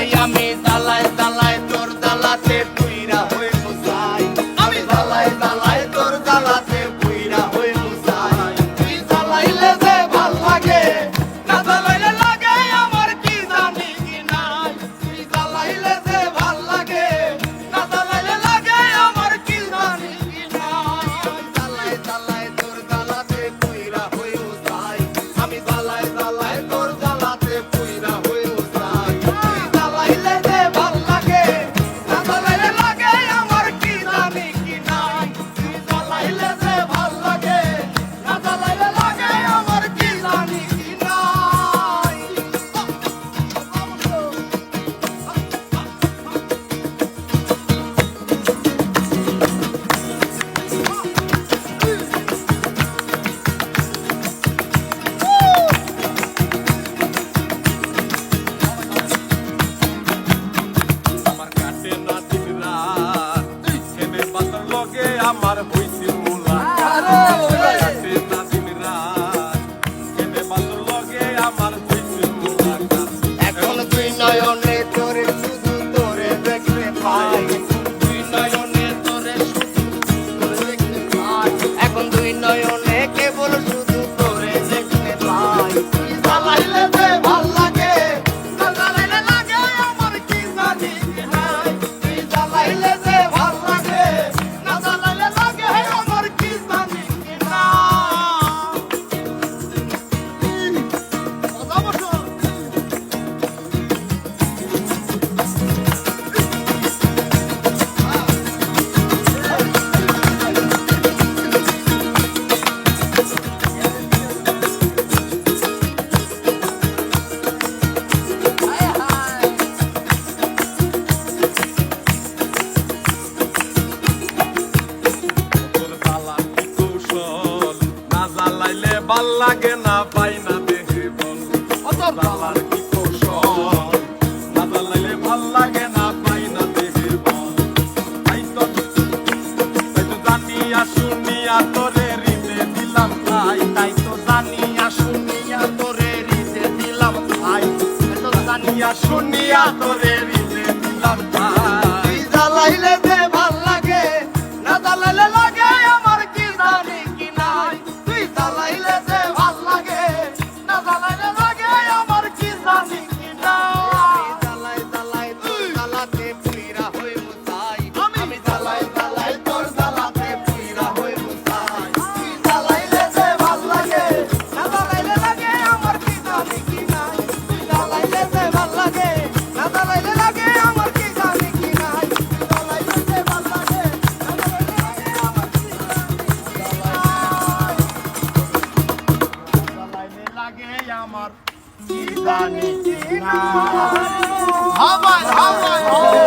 নাই আমি দালাই দালাই তোর দালাতে পুইরা হই মুসাই আমি দালাই দালাই তোর দালাতে পুইরা হই মুসাই তুই দালাইলে যে ভাল লাগে না দালাইলে লাগে আমার কি জানি কি নাই তুই দালাইলে যে ভাল লাগে না দালাইলে লাগে আমার কি জানি কি নাই দালাই দালাই তোর দালাতে পুইরা হই মুসাই আমি দালাই দালাই তোর দালাতে পুইরা হই মুসাই তুই দালাইলে যে ভাল লাগে না দালাইলে লাগে আমার কি জানি কি নাই তুই দালাইলে যে ভাল লাগে না দালাইলে লাগে আমার কি জানি কি নাই আমার কাটে না দিন রাত কেনে বাতর লগে আমার হইছে মুলাকাত কাটে না দিন রাত কেনে বাতর লগে আমার হইছে মুলাকাত এখন তুই নয়নে তোরে শুধু তোরে দেখতে পাই তুই নয়নে তোরে শুধু তোরে দেখতে পাই এখন তুই নয়নে কেবল শুধু তোরে দেখতে পাই তুই জ্বালাইলে যে ভাল লাগে না জ্বালাইলে লাগে আমার কি জানি কি নাই তুই জ্বালাইলে যে ভাল লাগে না জ্বালাইলে লাগে আমার কি জানি কি নাই কথা বসো তোর জ্বালা কি কৌশল না জ্বালাইলে ভাল লাগে না পাই না দেহে বল জ্বালার কি কৌশল না জ্বালাইলে ভাল লাগে না পাই না দেহে বল তাই তো জানিয়া শুনিয়া তোরে হৃদে দিলাম তাই তাই তো জানিয়া শুনিয়া তোরে হৃদে দিলাম ভাই এত জানিয়া শুনিয়া তোরে হৃদে দিলাম ভাই তুই জ্বালাইলে যে ভাল লাগে না জ্বালাইলে লাগে আমার কি জানি কি নাই তুই জ্বালাইলে যে ভাল লাগে না জ্বালাইলে লাগে আমার কি জানি কি নাই জ্বালাই জ্বালাই তোর জ্বালাতে পুইরা হই মুসাই আমি জ্বালাই জ্বালাই তোর জ্বালাতে পুইরা হই মুসাই তুই জ্বালাইলে যে ভাল লাগে না জ্বালাইলে লাগে আমার কি জানি কি নাই তুই জ্বালাইলে যে ভাল লাগে না জ্বালাইলে লাগে আমার কি জানি কি নাই তুই জ্বালাইলে যে ভাল লাগে না জ্বালাইলে লাগে আমার কি জানি কি নাই জ্বালাইলে লাগে আমার কি জানি কি নাই হাওয়ায় হাওয়ায়